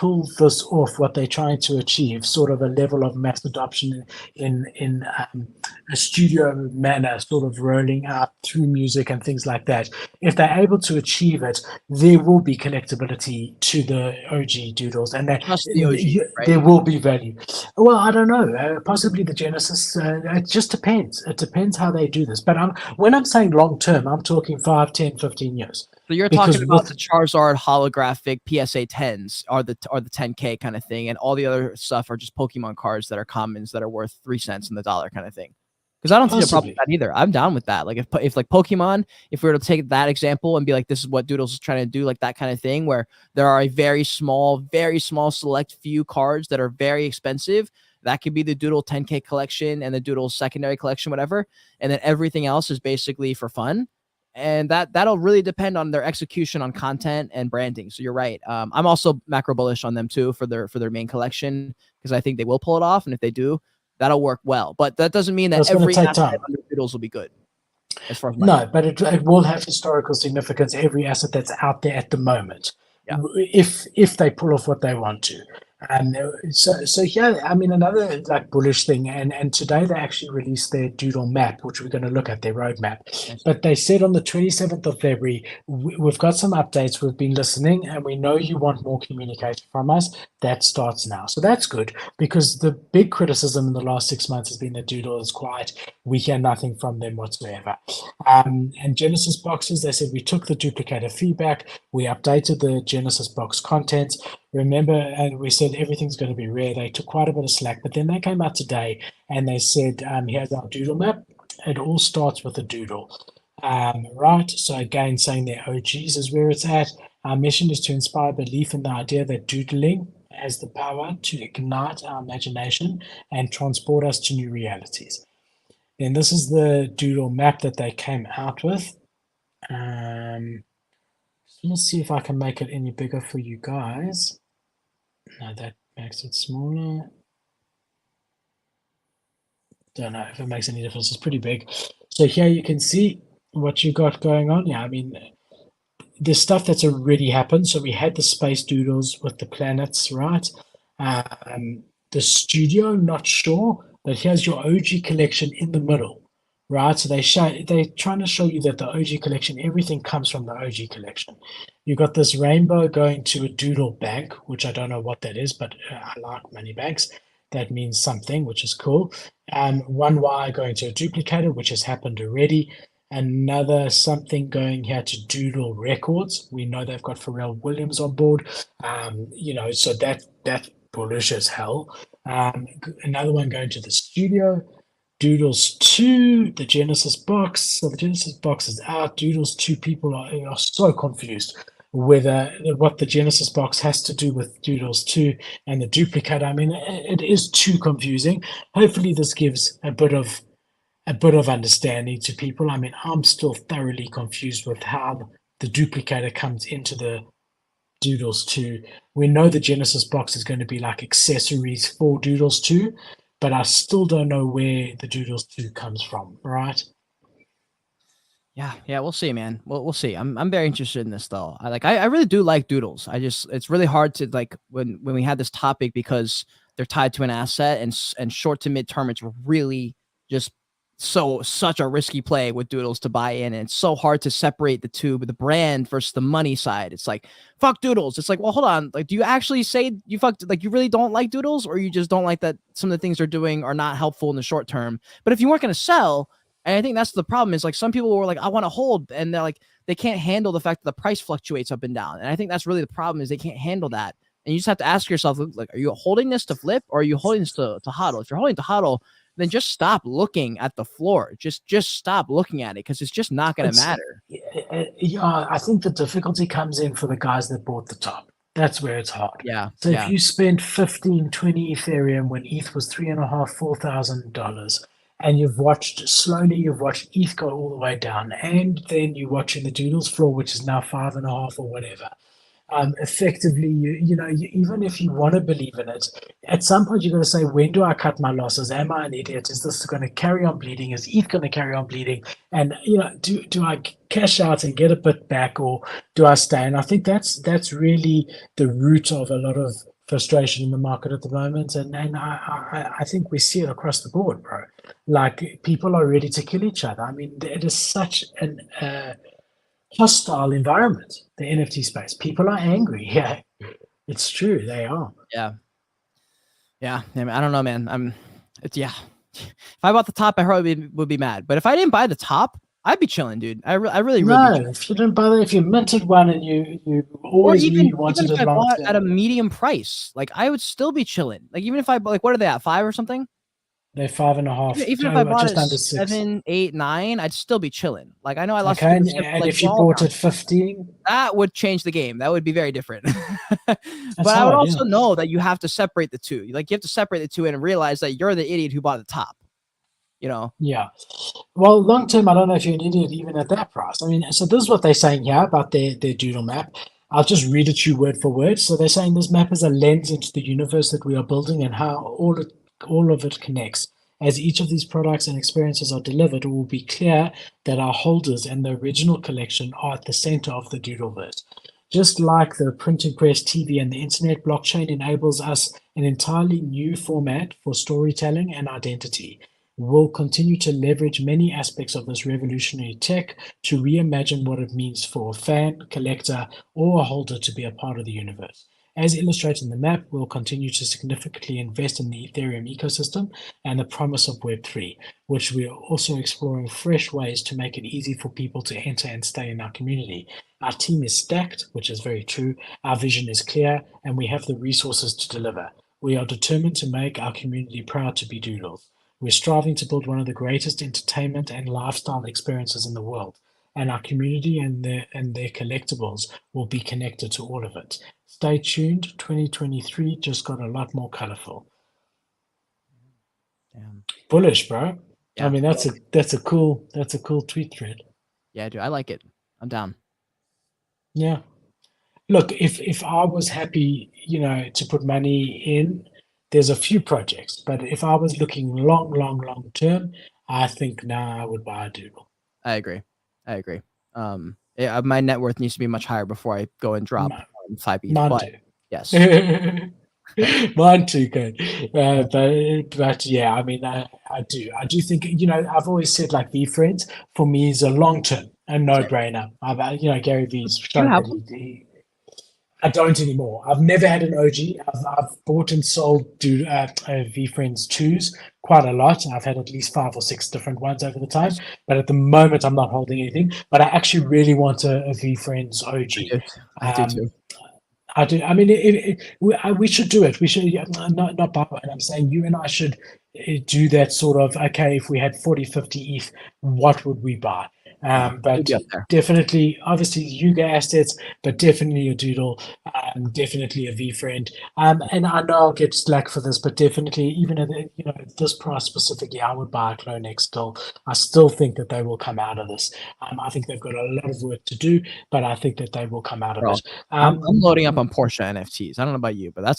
pull this off, what they're trying to achieve, sort of a level of mass adoption in a studio manner, sort of rolling out through music and things like that. If they're able to achieve it, there will be collectability to the OG doodles, and that Just the OG, right? there will be value. Well, I don't know. Possibly the Genesis. It just depends. It depends how they do this. But when I'm saying long term, I'm talking 5, 10, 15 years. So you're Because talking about with the Charizard holographic PSA 10s are the 10K kind of thing, and all the other stuff are just Pokemon cards that are commons that are worth 3 cents in the dollar kind of thing. Because I don't see a problem with that either. I'm down with that. Like if like Pokemon, if we were to take that example and be like, this is what Doodles is trying to do, like that kind of thing, where there are a very small select few cards that are very expensive. That could be the Doodle 10K collection and the Doodle secondary collection, whatever. And then everything else is basically for fun. And that'll really depend on their execution on content and branding. So you're right. I'm also macro bullish on them too for their main collection, because I think they will pull it off. And if they do, that'll work well. But that doesn't mean that every asset under Doodles will be good. As far as no, but it will have historical significance. Every asset that's out there at the moment, yeah. if they pull off what they want to. And so yeah, I mean, another like bullish thing, and today they actually released their DoodleMAP, which we're going to look at their roadmap. But they said on the 27th of February, we've got some updates. We've been listening, and we know you want more communication from us. That starts now, so that's good, because the big criticism in the last 6 months has been that Doodle is quiet. We hear nothing from them whatsoever. And Genesis boxes, they said we took the duplicator feedback, we updated the Genesis box content. Remember, and we said everything's going to be rare. They took quite a bit of slack, but then they came out today and they said, here's our DoodleMAP. It all starts with a doodle. Right, so again, saying their OGs is where it's at. Our mission is to inspire belief in the idea that doodling has the power to ignite our imagination and transport us to new realities. Then this is the DoodleMAP that they came out with. Let's see if I can make it any bigger for you guys. No, that makes it smaller. Don't know if it makes any difference. It's pretty big. So here you can see what you got going on. Yeah, I mean, there's stuff that's already happened. So we had the space doodles with the planets, right? The studio, not sure, but here's your OG collection in the middle, right? So they're trying to show you that the OG collection, everything comes from the OG collection. You got this rainbow going to a doodle bank, which I don't know what that is, but I like money banks. That means something, which is cool. One wire going to a duplicator, which has happened already. Another something going here to Doodle Records. We know they've got Pharrell Williams on board. So that's bullish as hell. Another one going to the studio. Doodles 2, the Genesis box. So the Genesis box is out. Doodles 2, people are so confused whether what the Genesis box has to do with Doodles 2 and the duplicate. I mean, it is too confusing. Hopefully this gives a bit of understanding to people. I mean, I'm still thoroughly confused with how the duplicator comes into the Doodles 2. We know the Genesis box is going to be like accessories for Doodles 2, but I still don't know where the Doodles 2 comes from, right? Yeah, we'll see, man. We'll see. I'm very interested in this though. I really do like doodles. It's really hard to like when we had this topic, because they're tied to an asset, and short to midterm it's really just such a risky play with doodles to buy in, and it's so hard to separate the two, but the brand versus the money side. It's like, fuck doodles. It's like, well, hold on, like, do you actually say you really don't like doodles, or you just don't like that some of the things they're doing are not helpful in the short term? But if you weren't going to sell, and I think that's the problem, is like some people were like, I want to hold, and they're like, they can't handle the fact that the price fluctuates up and down. And I think that's really the problem, is they can't handle that. And you just have to ask yourself, like, are you holding this to flip, or are you holding this to hodl? If you're holding to hodl, then just stop looking at the floor. Just stop looking at it, because it's just not going to matter. I think the difficulty comes in for the guys that bought the top. That's where it's hard. Yeah. So if you spent 15, 20 Ethereum when ETH was $3,500, $4,000, and you've watched ETH go all the way down, and then you're watching the Doodles floor, which is now 5.5 or whatever. Effectively, even if you want to believe in it, at some point you're going to say, when do I cut my losses? Am I an idiot? Is this going to carry on bleeding? Is ETH going to carry on bleeding? And do I cash out and get a bit back, or do I stay? And I think that's really the root of a lot of frustration in the market at the moment, and I think we see it across the board, bro. Like people are ready to kill each other. I mean, it is such an hostile environment, the NFT space. People are angry. Yeah, it's true. They are. Yeah. Yeah. I don't know, man. It's yeah. If I bought the top, I probably would be mad. But if I didn't buy the top, I'd be chilling, dude. I really would be No, chilling. if you didn't bother, if you minted one and you Or always knew even you even wanted if it I long bought at a term, medium price, like I would still be chilling. Like even if I like, what are they at, 5 or something? they're 5.5, Even if I bought it just under 6. 7, 8, 9, I'd still be chilling. Like I know I lost Okay, 2%, but and like if you small bought amounts, at 15, that would change the game. That would be very different. that's But I would hard. Yeah. also know that you have to separate the two. Like you have to separate the two and realize that you're the idiot who bought the top. You know? Yeah. Well, long term, I don't know if you're an idiot even at that price. I mean, so this is what they're saying here about their doodle map. I'll just read it to you word for word. So they're saying this map is a lens into the universe that we are building and how all of it connects. As each of these products and experiences are delivered, it will be clear that our holders and the original collection are at the center of the Doodleverse. Just like the printing press, TV, and the internet, blockchain enables us an entirely new format for storytelling and identity. We'll continue to leverage many aspects of this revolutionary tech to reimagine what it means for a fan, collector, or a holder to be a part of the universe. As illustrated in the map, we'll continue to significantly invest in the Ethereum ecosystem and the promise of Web3, which we are also exploring fresh ways to make it easy for people to enter and stay in our community. Our team is stacked, which is very true. Our vision is clear, and we have the resources to deliver. We are determined to make our community proud to be Doodles. We're striving to build one of the greatest entertainment and lifestyle experiences in the world, and our community and their collectibles will be connected to all of it. Stay tuned. 2023 just got a lot more colorful. Damn. Bullish, bro. I Yeah. mean, that's a cool tweet thread. Yeah, dude. I like it. I'm down. Yeah. Look, if I was happy, to put money in, there's a few projects, but if I was looking long term, I think now I would buy a Doodle. I agree. I agree. Yeah, my net worth needs to be much higher before I go and drop Mi- 5 ETH. Mine But too. yes. Mine too, good. But yeah, I mean, I do think, I've always said like VFriends for me is a long term, a no Same. brainer. Gary V's Do you shown have that one? I don't anymore. I've never had an OG. I've bought and sold VFriends 2s quite a lot. I've had at least 5 or 6 different ones over the time. Nice. But at the moment, I'm not holding anything. But I actually really want a VFriends I OG. do. I do Um, too. I do. I mean, we should do it. We should, yeah, not by and I'm saying you and I should do that sort of, okay, if we had 40, 50 ETH, what would we buy? Yeah. It'd But be up there. definitely, obviously, Yuga assets, but definitely a Doodle, definitely a V friend. And I know I'll get slack for this, but definitely, even at at this price specifically, I would buy a Clonex still. I still think that they will come out of this. I think they've got a lot of work to do, but I think that they will come out of Bro, it. I'm loading up Um, on Porsche NFTs. I don't know about you, but that's